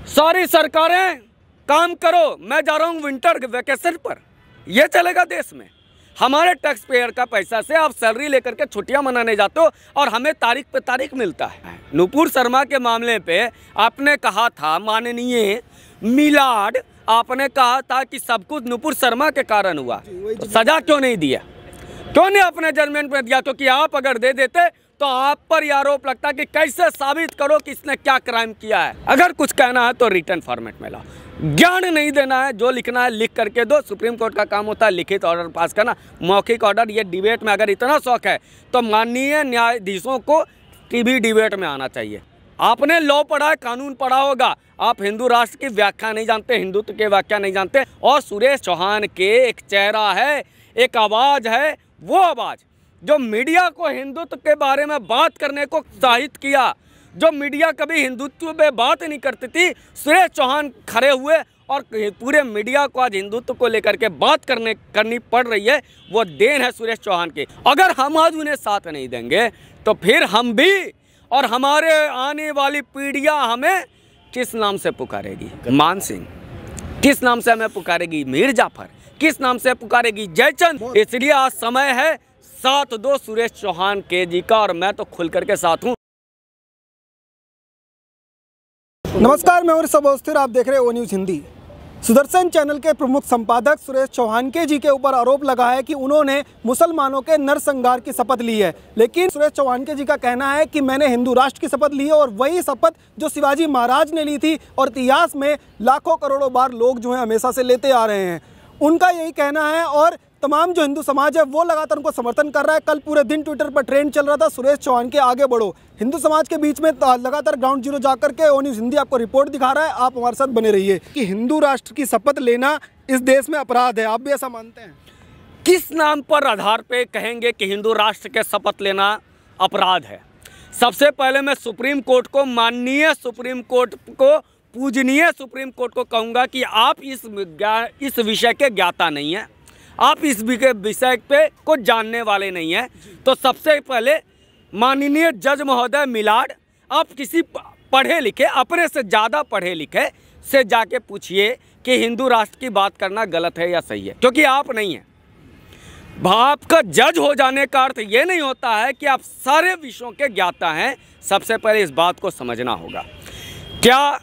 सारी सरकारें काम करो, मैं जा रहा हूँ विंटर वेकेशन पर, ये चलेगा देश में? हमारे टैक्स पेयर का पैसा से आप सैलरी लेकर के छुट्टियां मनाने जाते हो और हमें तारीख पे तारीख मिलता है। नुपुर शर्मा के मामले पे आपने कहा था, माननीय मिलाड, आपने कहा था कि सब कुछ नुपुर शर्मा के कारण हुआ, तो सजा क्यों नहीं दिया? क्यों नहीं अपने जजमेंट में दिया? क्योंकि आप अगर दे देते तो आप पर यह आरोप लगता कि कैसे साबित करो कि इसने क्या क्राइम किया है। अगर कुछ कहना है तो रिटर्न फॉर्मेट में लाओ, ज्ञान नहीं देना है, जो लिखना है लिख करके दो। सुप्रीम कोर्ट का काम होता है लिखित ऑर्डर पास करना, मौखिक ऑर्डर। ये डिबेट में अगर इतना शौक है तो माननीय न्यायाधीशों को टीवी डिबेट में आना चाहिए। आपने लॉ पढ़ा है, कानून पढ़ा होगा, आप हिंदू राष्ट्र की व्याख्या नहीं जानते, हिंदुत्व की व्याख्या नहीं जानते। और सुरेश चौहान के एक चेहरा है, एक आवाज़ है, वो आवाज़ जो मीडिया को हिंदुत्व के बारे में बात करने को उत्साहित किया, जो मीडिया कभी हिंदुत्व में बात नहीं करती थी, सुरेश चौहान खड़े हुए और पूरे मीडिया को आज हिंदुत्व को लेकर के बात करनी पड़ रही है। वो देन है सुरेश चौहान की। अगर हम आज उन्हें साथ नहीं देंगे तो फिर हम भी और हमारे आने वाली पीढ़ियां हमें किस नाम से पुकारेगी? मान सिंह किस नाम से हमें पुकारेगी? मीर जाफर किस नाम से पुकारेगी? जयचंद। इसलिए आज समय है साथ दो सुरेश चौहान के जी का, और मैं तो खुल करके साथ हूँ। नमस्कार, मैं ऋषभ अवस्थी, आप देख रहे हैं ओ न्यूज़ हिंदी। सुदर्शन चैनल के प्रमुख संपादक सुरेश चौहान के जी के ऊपर आरोप लगा है कि उन्होंने मुसलमानों के नरसंहार की शपथ ली है। लेकिन सुरेश चौहान के जी का कहना है कि मैंने हिंदू राष्ट्र की शपथ ली है, और वही शपथ जो शिवाजी महाराज ने ली थी और इतिहास में लाखों करोड़ों बार लोग जो हैं हमेशा से लेते आ रहे हैं। उनका यही कहना है और तमाम जो हिंदू समाज है वो लगातार उनको समर्थन कर रहा है। कल पूरे दिन ट्विटर पर ट्रेंड चल रहा था, सुरेश चौहान के आगे बढ़ो। हिंदू समाज के बीच में लगातार ग्राउंड जीरो जाकर के ओ न्यूज़ हिंदी आपको रिपोर्ट दिखा रहा है। आप हमारे साथ बने रहिए। कि हिंदू राष्ट्र की शपथ लेना इस देश में अपराध है, आप भी ऐसा मानते हैं? किस नाम पर आधार पे कहेंगे कि हिंदू राष्ट्र के शपथ लेना अपराध है? सबसे पहले मैं सुप्रीम कोर्ट को, माननीय सुप्रीम कोर्ट को, पूजनीय सुप्रीम कोर्ट को कहूँगा कि आप इस विषय के ज्ञाता नहीं हैं, आप इस विषय पे को जानने वाले नहीं हैं। तो सबसे पहले माननीय जज महोदय मिलाड, आप किसी पढ़े लिखे, अपने से ज़्यादा पढ़े लिखे से जाके पूछिए कि हिंदू राष्ट्र की बात करना गलत है या सही है, क्योंकि आप नहीं हैं। आपका जज हो जाने का अर्थ ये नहीं होता है कि आप सारे विषयों के ज्ञाता हैं। सबसे पहले इस बात को समझना होगा। क्या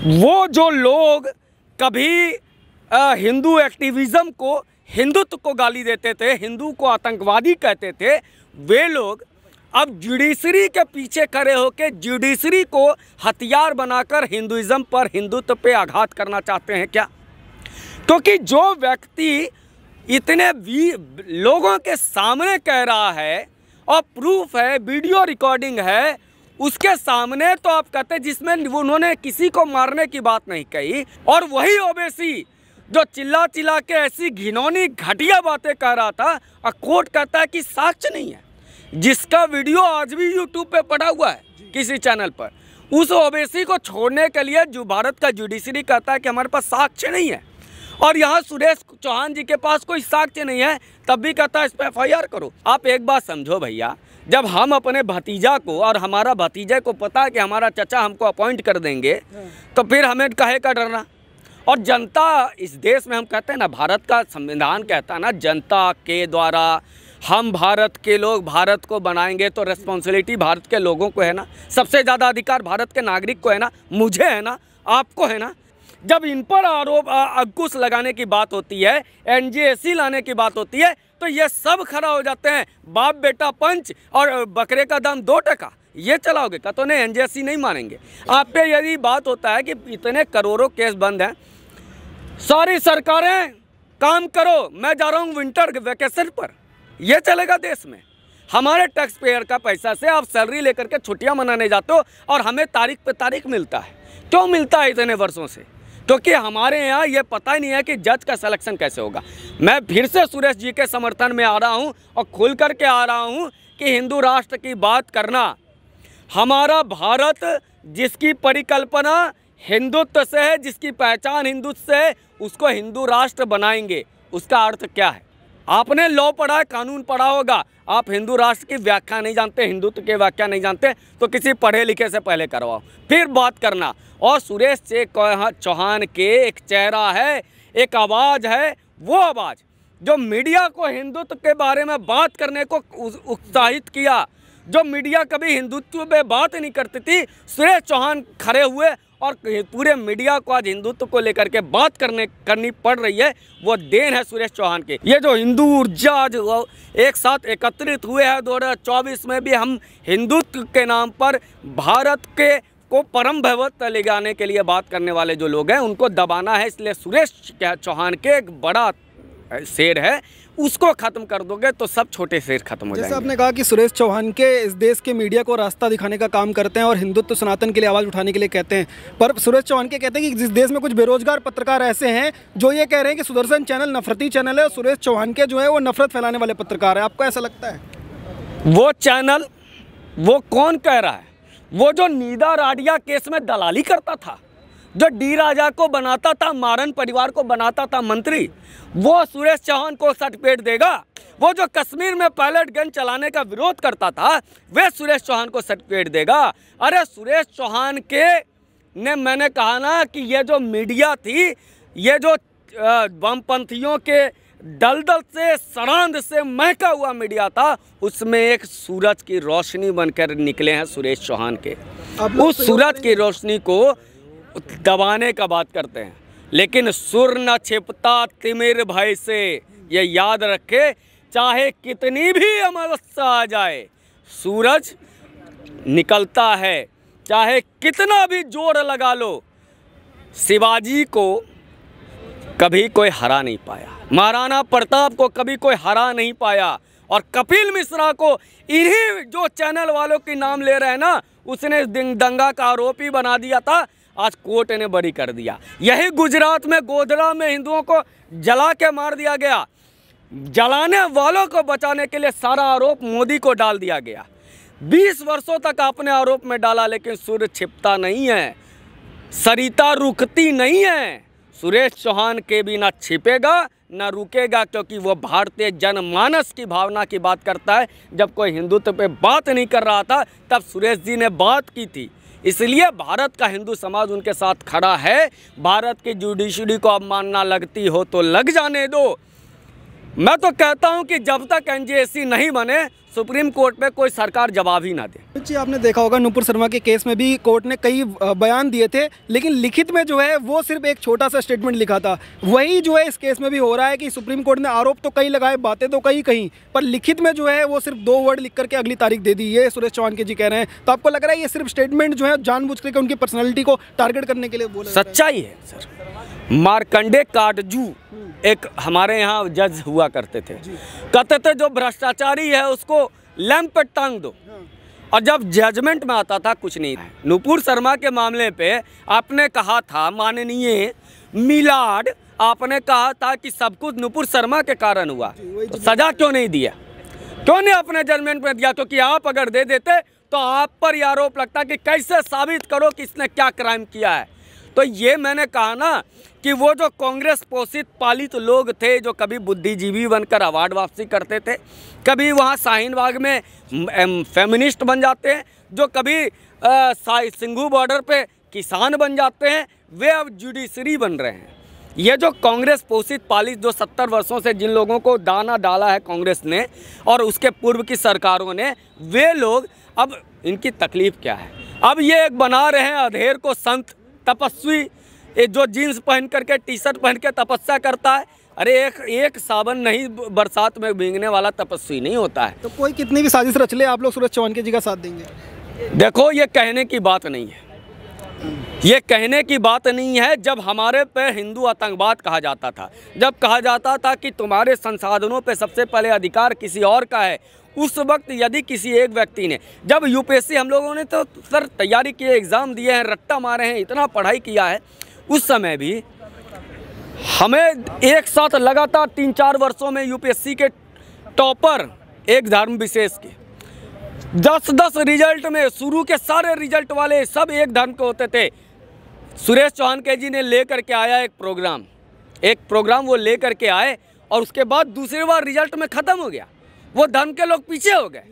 वो जो लोग कभी हिंदू एक्टिविज़म को, हिंदुत्व को गाली देते थे, हिंदू को आतंकवादी कहते थे, वे लोग अब जुडिशरी के पीछे खड़े होकर जुडिशरी को हथियार बनाकर हिंदुइज्म पर, हिंदुत्व पे आघात करना चाहते हैं क्या? क्योंकि जो व्यक्ति इतने लोगों के सामने कह रहा है और प्रूफ है, वीडियो रिकॉर्डिंग है, उसके सामने तो आप कहते हैं जिसमें उन्होंने किसी को मारने की बात नहीं कही, और वही ओबीसी जो चिल्ला चिल्ला के ऐसी घिनौनी घटिया बातें कह रहा था, और कोर्ट कहता है कि साक्ष्य नहीं है, जिसका वीडियो आज भी यूट्यूब पे पड़ा हुआ है किसी चैनल पर। उस ओबीसी को छोड़ने के लिए जो भारत का जुडिशरी कहता है कि हमारे पास साक्ष्य नहीं है, और यहाँ सुरेश चौहान जी के पास कोई साक्ष्य नहीं है, तब भी कहता है इस पर FIR करो। आप एक बात समझो भैया, जब हम अपने भतीजा को, और हमारा भतीजे को पता है कि हमारा चचा हमको अपॉइंट कर देंगे, तो फिर हमें काहे का डरना? और जनता इस देश में, हम कहते हैं ना, भारत का संविधान कहता है ना, जनता के द्वारा हम भारत के लोग भारत को बनाएंगे, तो रिस्पॉन्सिबिलिटी भारत के लोगों को है ना, सबसे ज़्यादा अधिकार भारत के नागरिक को है ना, मुझे है ना, आपको है ना। जब इन पर आरोप अंकुश लगाने की बात होती है, NJSC लाने की बात होती है, तो ये सब खड़ा हो जाते हैं। बाप बेटा पंच और बकरे का दाम 2 टका, ये चलाओगे का तो नहीं, NJSC नहीं मानेंगे आप पे। यदि बात होता है कि इतने करोड़ों केस बंद हैं, सारी सरकारें काम करो, मैं जा रहा हूँ विंटर वेकेशन पर, ये चलेगा देश में? हमारे टैक्स पेयर का पैसा से आप सैलरी लेकर के छुट्टियां मनाने जाते हो और हमें तारीख पे तारीख मिलता है। क्यों मिलता है इतने वर्षों से? क्योंकि हमारे यहाँ ये पता ही नहीं है कि जज का सिलेक्शन कैसे होगा। मैं फिर से सुरेश जी के समर्थन में आ रहा हूँ और खुल कर के आ रहा हूँ कि हिंदू राष्ट्र की बात करना, हमारा भारत जिसकी परिकल्पना हिंदुत्व से है, जिसकी पहचान हिंदुत्व से है, उसको हिंदू राष्ट्र बनाएंगे। उसका अर्थ क्या है? आपने लॉ पढ़ा है, कानून पढ़ा होगा, आप हिंदू राष्ट्र की व्याख्या नहीं जानते, हिंदुत्व की व्याख्या नहीं जानते, तो किसी पढ़े लिखे से पहले करवाओ, फिर बात करना। और सुरेश चौहान के एक चेहरा है, एक आवाज़ है, वो आवाज़ जो मीडिया को हिंदुत्व के बारे में बात करने को उत्साहित किया, जो मीडिया कभी हिंदुत्व पे बात नहीं करती थी, सुरेश चौहान खड़े हुए और पूरे मीडिया को आज हिंदुत्व को लेकर के बात करनी पड़ रही है, वो देन है सुरेश चौहान के। ये जो हिंदू ऊर्जा आज एक साथ एकत्रित हुए हैं 2024 में भी, हम हिंदुत्व के नाम पर भारत के को परम भैवत्व ले जाने के लिए बात करने वाले जो लोग हैं उनको दबाना है। इसलिए सुरेश चौहान के एक बड़ा शेर है, उसको खत्म कर दोगे तो सब छोटे शेर खत्म हो जाएंगे। जैसे आपने कहा कि सुरेश चौहान के इस देश के मीडिया को रास्ता दिखाने का काम करते हैं और हिंदुत्व सनातन के लिए आवाज़ उठाने के लिए कहते हैं, पर सुरेश चौहान के कहते हैं कि जिस देश में कुछ बेरोजगार पत्रकार ऐसे हैं जो ये कह रहे हैं कि सुदर्शन चैनल नफरती चैनल है और सुरेश चौहान के जो है वो नफरत फैलाने वाले पत्रकार है, आपको ऐसा लगता है? वो चैनल, वो कौन कह रहा है? वो जो नीदा राडिया केस में दलाली करता था, जो डी राजा को बनाता था, मारन परिवार को बनाता था मंत्री, वो सुरेश चौहान को सर्टिफिकेट देगा? वो जो कश्मीर में पायलट गन चलाने का विरोध करता था, वे सुरेश चौहान को सर्टिफिकेट देगा? अरे सुरेश चौहान के ने, मैंने कहा ना कि ये जो मीडिया थी, ये जो वामपंथियों के दलदल से, सड़ांध से महका हुआ मीडिया था, उसमें एक सूरज की रोशनी बनकर निकले हैं सुरेश चौहान के। उस सूरज की रोशनी को दबाने का बात करते हैं, लेकिन सुर न छिपता तिमिर भय से, ये याद रखे, चाहे कितनी भी अमावस्या आ जाए, सूरज निकलता है, चाहे कितना भी जोर लगा लो। शिवाजी को कभी कोई हरा नहीं पाया, महाराणा प्रताप को कभी कोई हरा नहीं पाया, और कपिल मिश्रा को इन्हीं जो चैनल वालों के नाम ले रहे हैं ना, उसने दंगा का आरोपी बना दिया था, आज कोर्ट ने बरी कर दिया। यही गुजरात में गोधरा में हिंदुओं को जला के मार दिया गया, जलाने वालों को बचाने के लिए सारा आरोप मोदी को डाल दिया गया। 20 वर्षों तक आपने आरोप में डाला, लेकिन सूर्य छिपता नहीं है, सरिता रुकती नहीं है। सुरेश चौहान के भी ना छिपेगा ना रुकेगा, क्योंकि वो भारतीय जनमानस की भावना की बात करता है। जब कोई हिंदुत्व पे बात नहीं कर रहा था, तब सुरेश जी ने बात की थी, इसलिए भारत का हिंदू समाज उनके साथ खड़ा है। भारत की जुडिशरी को अवमानना लगती हो तो लग जाने दो। मैं तो कहता हूं कि जब तक एनजेएसी नहीं बने, सुप्रीम कोर्ट में कोई सरकार जवाब ही ना दे। जी, आपने देखा होगा नुपुर शर्मा के केस में भी कोर्ट ने कई बयान दिए थे, लेकिन लिखित में जो है वो सिर्फ एक छोटा सा स्टेटमेंट लिखा था। वही जो है इस केस में भी हो रहा है कि सुप्रीम कोर्ट ने आरोप तो कई लगाए, बातें तो कहीं, पर लिखित में जो है वो सिर्फ 2 वर्ड लिख करके अगली तारीख दे दी, ये सुरेश चौहान के जी कह रहे हैं। तो आपको लग रहा है ये सिर्फ स्टेटमेंट जो है जानबूझ करके उनकी पर्सनैलिटी को टारगेट करने के लिए बोला? सच्चाई है सर। मार्कंडे काटजू एक हमारे यहाँ जज हुआ करते थे, कहते थे जो भ्रष्टाचारी है उसको लैंप पे टांग दो, और जब जजमेंट में आता था कुछ नहीं। नुपुर शर्मा के मामले पे आपने कहा था, माननीय मिलाड, आपने कहा था कि सब कुछ नुपुर शर्मा के कारण हुआ, तो सजा क्यों नहीं दिया? क्यों नहीं अपने जजमेंट में दिया? क्योंकि आप अगर दे देते तो आप पर यह आरोप लगता कि कैसे साबित करो कि इसने क्या क्राइम किया है। तो ये मैंने कहा ना कि वो जो कांग्रेस पोषित पालित लोग थे, जो कभी बुद्धिजीवी बनकर अवार्ड वापसी करते थे, कभी वहाँ शाहीन बाग में फेमिनिस्ट बन जाते हैं, जो कभी सिंघू बॉर्डर पे किसान बन जाते हैं, वे अब जुडिशरी बन रहे हैं। ये जो कांग्रेस पोषित पालित जो 70 वर्षों से जिन लोगों को दाना डाला है कांग्रेस ने और उसके पूर्व की सरकारों ने, वे लोग अब इनकी तकलीफ क्या है? अब ये एक बना रहे हैं अधेर को संत, तपस्वी, जो जीन्स पहन करके टी शर्ट पहन के तपस्या करता है। अरे एक सावन नहीं बरसात में भीगने वाला तपस्वी नहीं होता है। तो कोई कितनी भी साजिश रच ले, आप लोग सुरेश चौहान के जी का साथ देंगे? देखो, ये कहने की बात नहीं है, ये कहने की बात नहीं है। जब हमारे पे हिंदू आतंकवाद कहा जाता था, जब कहा जाता था कि तुम्हारे संसाधनों पे सबसे पहले अधिकार किसी और का है, उस वक्त यदि किसी एक व्यक्ति ने, जब यूपीएससी हम लोगों ने तो सर तैयारी किए, एग्ज़ाम दिए हैं, रट्टा मारे हैं, इतना पढ़ाई किया है, उस समय भी हमें एक साथ लगातार 3-4 वर्षों में यूपीएससी के टॉपर एक धर्म विशेष के 10-10 रिजल्ट में, शुरू के सारे रिजल्ट वाले सब एक धर्म के होते थे। सुरेश चौहान के जी ने लेकर के आया एक प्रोग्राम वो लेकर के आए और उसके बाद दूसरी बार रिजल्ट में ख़त्म हो गया, वो धर्म के लोग पीछे हो गए।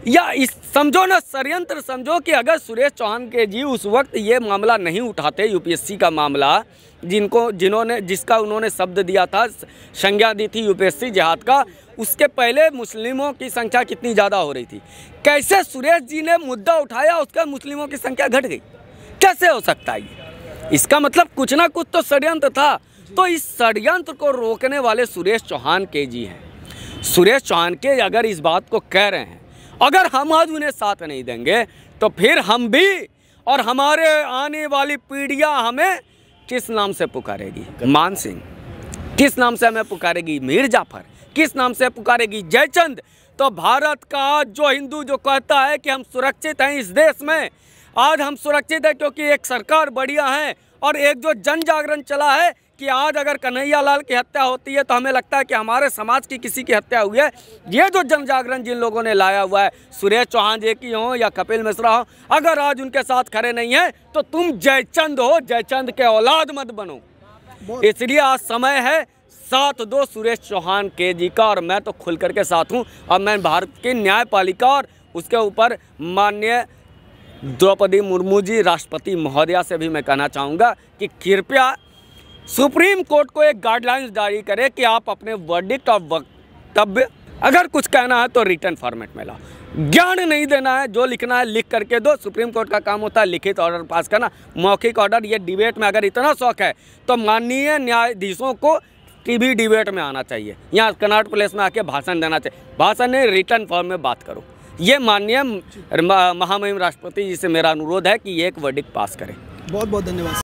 या इस समझो ना, षड्यंत्र समझो कि अगर सुरेश चौहान के जी उस वक्त ये मामला नहीं उठाते, यूपीएससी का मामला जिसका उन्होंने शब्द दिया था, संज्ञा दी थी यूपीएससी जिहाद का, उसके पहले मुस्लिमों की संख्या कितनी ज़्यादा हो रही थी। कैसे सुरेश जी ने मुद्दा उठाया, उसका मुस्लिमों की संख्या घट गई? कैसे हो सकता है ये? इसका मतलब कुछ ना कुछ तो षड्यंत्र था। तो इस षड्यंत्र को रोकने वाले सुरेश चौहान के जी हैं। सुरेश चौहान के अगर इस बात को कह रहे हैं, अगर हम आज उन्हें साथ नहीं देंगे तो फिर हम भी और हमारे आने वाली पीढ़ियां हमें किस नाम से पुकारेगी? मान सिंह किस नाम से हमें पुकारेगी? मीर जाफर किस नाम से पुकारेगी? जयचंद। तो भारत का आज जो हिंदू जो कहता है कि हम सुरक्षित हैं इस देश में, आज हम सुरक्षित हैं क्योंकि एक सरकार बढ़िया है और एक जो जन जागरण चला है कि आज अगर कन्हैया लाल की हत्या होती है तो हमें लगता है कि हमारे समाज की किसी की हत्या हुई है। ये जो जन जागरण जिन लोगों ने लाया हुआ है, सुरेश चौहान जी की हो या कपिल मिश्रा हो, अगर आज उनके साथ खड़े नहीं हैं तो तुम जयचंद हो, जयचंद के औलाद मत बनो। इसलिए आज समय है साथ दो सुरेश चौहान के जी का, और मैं तो खुल करके साथ हूँ। और मैं भारत की न्यायपालिका और उसके ऊपर माननीय द्रौपदी मुर्मू जी राष्ट्रपति महोदया से भी मैं कहना चाहूँगा कि कृपया सुप्रीम कोर्ट को एक गाइडलाइंस जारी करे कि आप अपने वर्डिक्ट और वक्तव्य अगर कुछ कहना है तो रिटर्न फॉर्मेट में लाओ। ज्ञान नहीं देना है, जो लिखना है लिख करके दो। सुप्रीम कोर्ट का काम होता है लिखित ऑर्डर पास करना, मौखिक ऑर्डर। ये डिबेट में अगर इतना शौक है तो माननीय न्यायाधीशों को टीवी डिबेट में आना चाहिए, यहाँ कनॉट प्लेस में आके भाषण देना चाहिए। भाषण नहीं, रिटर्न फॉर्म में बात करो। ये माननीय महामहिम राष्ट्रपति जी से मेरा अनुरोध है कि ये एक वर्डिक्ट पास करें। बहुत बहुत धन्यवाद।